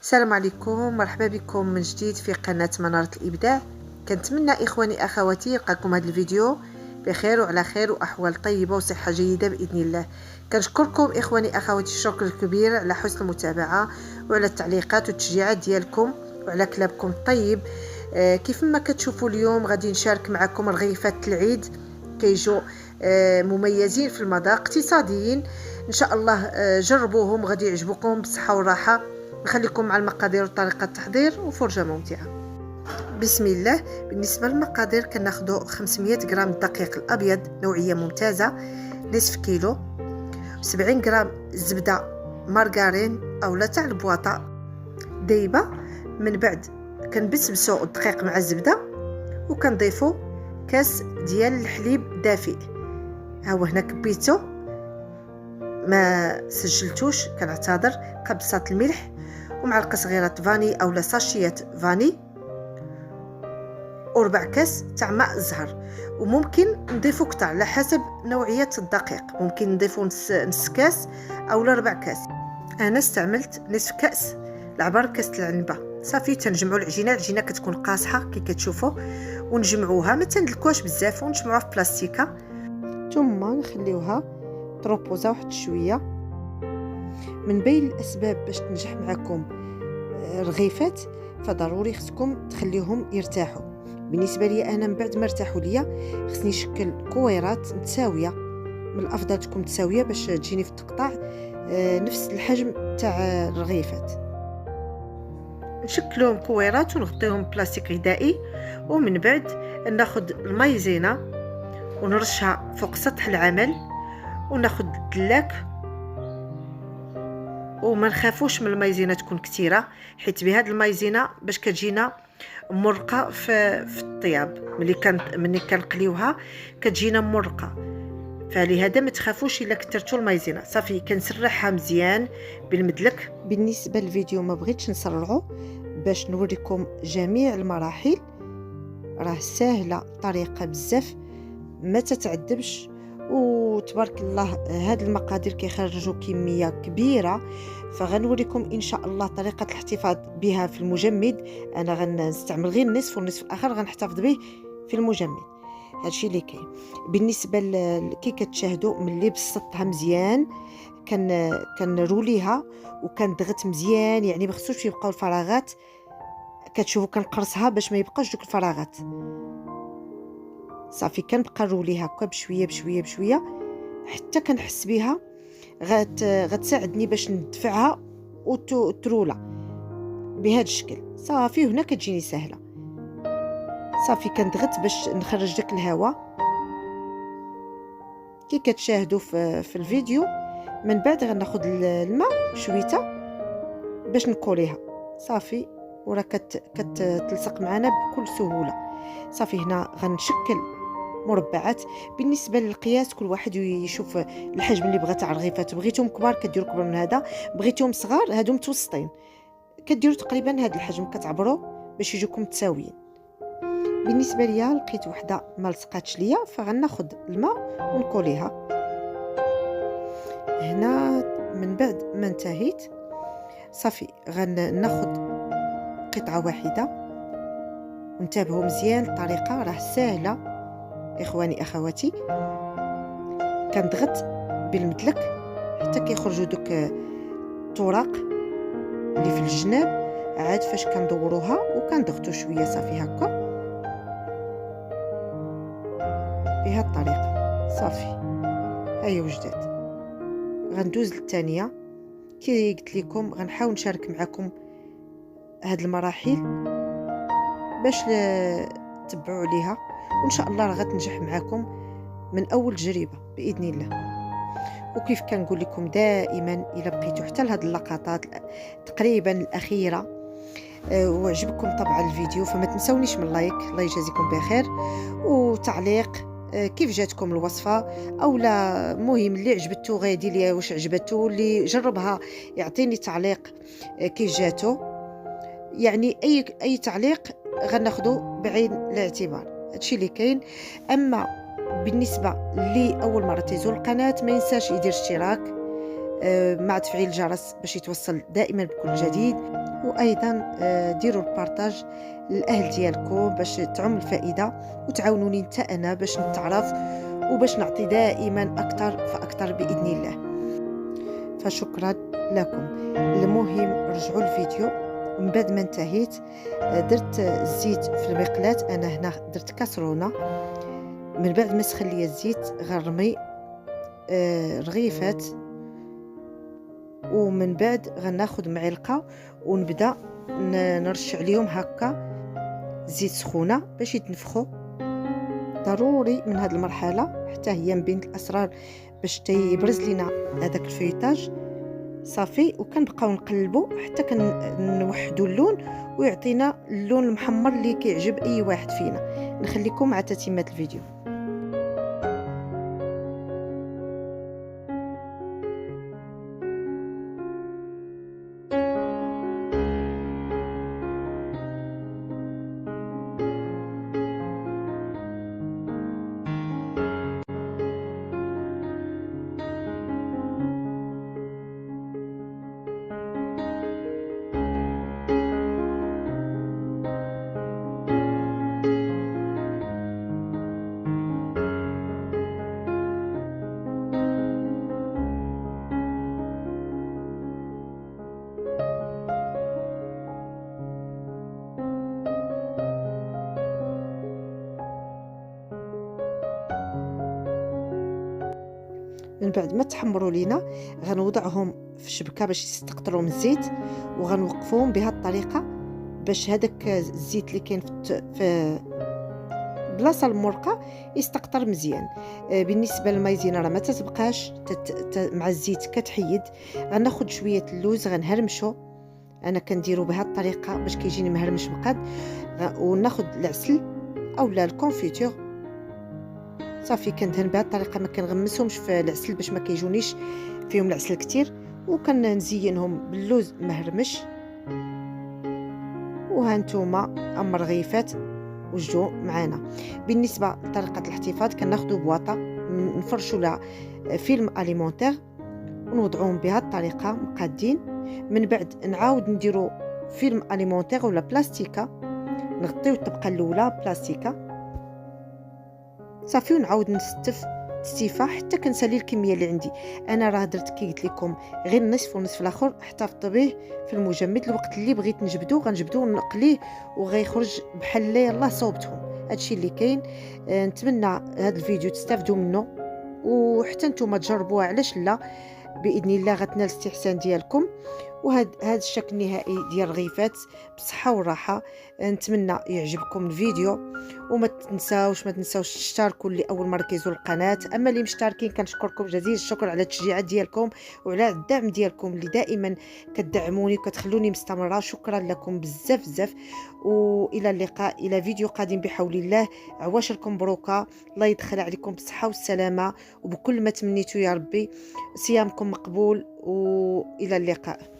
السلام عليكم، مرحبا بكم من جديد في قناة منارة الإبداع. كنتمنى إخواني أخواتي يلقاكم هذا الفيديو بخير وعلى خير وأحوال طيبة وصحة جيدة بإذن الله. كنشكركم إخواني أخواتي الشكر الكبير على حسن المتابعة وعلى التعليقات والتشجيعات ديالكم وعلى كلامكم الطيب. كيف ما كتشوفوا اليوم غادي نشارك معكم رغيفات العيد كيجوا مميزين في المذاق، اقتصاديين ان شاء الله. جربوهم غادي يعجبوكم بالصحه والراحه. نخليكم مع المقادير وطريقه التحضير وفرجه ممتعه. بسم الله. بالنسبه للمقادير كناخذوا 500 غرام الدقيق الابيض نوعيه ممتازه نصف كيلو، 70 غرام زبده مارغرين او لا تاع البواطه دايبه. من بعد كنبسبسوا الدقيق مع الزبده وكنضيفوا كاس ديال الحليب دافئ. ها هو هنا كبيته، ما سجلتوش كنعتذر. قبصه الملح ومعلقه صغيره فاني او لا ساشيات فاني وربع كاس تاع ماء الزهر. وممكن نضيفو كتر على حسب نوعيه الدقيق، ممكن نضيفو نص كاس او لا ربع كاس. انا استعملت نصف كاس العبار كاس العنبه. صافي تنجمعوا العجينه كتكون قاصحه كي كتشوفوا، ونجمعوها ما تندلكوهاش بزاف ونجمعوها في بلاستيكه، ثم نخليوها تروبوزا واحد شويه. من بين الاسباب باش تنجح معكم رغيفات فضروري خصكم تخليهم يرتاحوا. بالنسبه لي انا من بعد ما ارتاحوا ليا خصني نشكل كويرات متساويه، من الافضل تكون متساويه باش تجيني في التقطاع نفس الحجم تاع الرغيفات. نشكلهم كويرات ونغطيهم بلاستيك غذائي، ومن بعد ناخذ المايزينا ونرشها فوق سطح العمل، وناخذ الدلاك وما نخافوش من المايزينا تكون كثيره، حيت بهاد المايزينا باش كتجينا مرقه في الطياب. ملي كنقليوها كتجينا مرقه، فلهذا ما تخافوش الا كثرتوا المايزينا. صافي كنسرحها مزيان بالمدلك. بالنسبه للفيديو ما بغيتش نسرعه باش نوريكم جميع المراحل، راه سهله طريقه بزاف ما تتعذبش، وتبارك الله هاد المقادير كيخرجوا كميه كبيره. فغنوريكم ان شاء الله طريقه الاحتفاظ بها في المجمد. انا غنستعمل غير النصف والنصف الاخر غنحتفظ به في المجمد. هادشي اللي كاين. بالنسبه كي كتشاهدوا ملي بسطتها مزيان كنروليها وكنضغط مزيان، يعني ما خصوش يبقاو الفراغات. كتشوفوا كنقرصها باش ما يبقاش دوك الفراغات. صافي كنبقى نروليها هكا بشويه بشويه بشويه حتى كنحس بها غتساعدني باش ندفعها وترولا بهذا الشكل. صافي هنا كتجيني سهله. صافي كنضغط باش نخرج داك الهواء كي كتشاهدوا في الفيديو. من بعد غناخذ الماء شويته باش نكوليها. صافي ورا كتلصق معنا بكل سهوله. صافي هنا غنشكل مربعات. بالنسبه للقياس كل واحد يشوف الحجم اللي بغى تاع الرغيفات. بغيتهم كبار كديروا كبر من هذا، بغيتهم صغار هادو متوسطين كديروا تقريبا هذا الحجم، كتعبروا باش يجوكم متساويين. بالنسبه ليا لقيت وحده ما لصقاتش ليا فغناخذ الماء ونكوليها. هنا من بعد ما انتهيت صافي غناخذ قطعه واحده. وانتبهوا مزيان الطريقه راه سهله اخواني اخواتي. كنضغط بالمدلك حتى كيخرجوا دوك الطرق اللي في الجناب. عاد فاش كندوروها وكنضغطوا شويه صافي هكا بهذه الطريقه. صافي هاهي وجدت. غندوز للثانيه. كي قلت لكم غنحاول نشارك معكم هاد المراحل باش تتبعوا عليها، وان شاء الله راه غتنجح معكم من اول تجربه باذن الله. وكيف كنقول لكم دائما الا بقيتوا حتى لهاد اللقطات تقريبا الاخيره وعجبكم طبعا الفيديو فما تنسونيش من لايك، الله يجازيكم بخير، وتعليق كيف جاتكم الوصفه، او لا مهم اللي عجبته غادي ليا واش عجبته، اللي جربها يعطيني تعليق كيف جاتو. يعني اي تعليق غناخذه بعين الاعتبار. هادشي اللي كاين. اما بالنسبه لي اول مره تيزور القناه ما ينساش يدير اشتراك مع تفعيل الجرس باش يتوصل دائما بكل جديد. وايضا ديروا البارطاج للاهل ديالكم باش تعم الفائده، وتعاونوني انت انا باش نتعرف وباش نعطي دائما اكثر فاكثر باذن الله. فشكرا لكم. المهم رجعوا الفيديو. ومن بعد ما انتهيت درت الزيت في المقلاة. انا هنا درت كاسرونه. من بعد ما سخن ليا الزيت غنرمي رغيفات، ومن بعد غناخذ معلقه ونبدا نرش عليهم هكا زيت سخونه باش يتنفخوا. ضروري من هذه المرحله حتى هي من بين الاسرار باش يبرز لينا هذاك الفيوتاج صافي. وكنبقاو نقلبوا حتى كنوحدوا اللون ويعطينا اللون المحمر اللي كيعجب اي واحد فينا. نخليكم مع تتمه الفيديو. من بعد ما تحمروا لينا غنوضعهم في شبكه باش يستقطروا من الزيت، وغنوقفوهم بهذه الطريقه باش هذاك الزيت اللي كاين في بلاصه المرقه يستقطر مزيان. بالنسبه للمايزينا راه ما تتبقاش مع الزيت كتحيد. غناخذ شويه اللوز غنهرمشو. انا كنديرو بهذه الطريقه باش كيجيني مهرمش مقاد. وناخذ العسل اولا الكونفيتور صافي. كندهن بهذه الطريقه، ما كنغمسهمش في العسل باش ما كيجونيش فيهم العسل كتير. وكنزينهم باللوز مهرمش. وها نتوما اما رغيفات وجدوا معنا. بالنسبه لطريقه الاحتفاظ كناخذوا بواطه نفرشوا لها فيلم اليمونتير ونوضعوهم بهذه الطريقه مقادين. من بعد نعاود نديروا فيلم اليمونتير ولا بلاستيكه، نغطيو الطبقه الاولى بلاستيكه صافي، ونعاود نستف تستيفه حتى كنسالي الكميه اللي عندي. انا راه درت كي قلت لكم غير النصف والنصف الاخر احتفظت به في المجمد. الوقت اللي بغيت نجبدو غنجبدو ونقليه وغيخرج بحال اللي يلاه صوبتهم. هادشي اللي كاين. نتمنى هذا الفيديو تستافدوا منه، وحتى نتوما تجربوه علاش لا. باذن الله غتنال الاستحسان ديالكم. وهذا الشكل النهائي ديال الرغيفات بصحه وراحه. نتمنى يعجبكم الفيديو، وما تنساوش تشتركوا اللي اول مره كيزور القناه. اما اللي مشتركين كنشكركم جزيل الشكر على التشجيعات ديالكم وعلى الدعم ديالكم اللي دائما كتدعموني وكتخلوني مستمره. شكرا لكم بزاف بزاف. والى اللقاء الى فيديو قادم بحول الله. عواشركم مبروكه، الله يدخل عليكم بالصحه والسلامه وبكل ما تمنيتوا يا ربي. صيامكم مقبول والى اللقاء.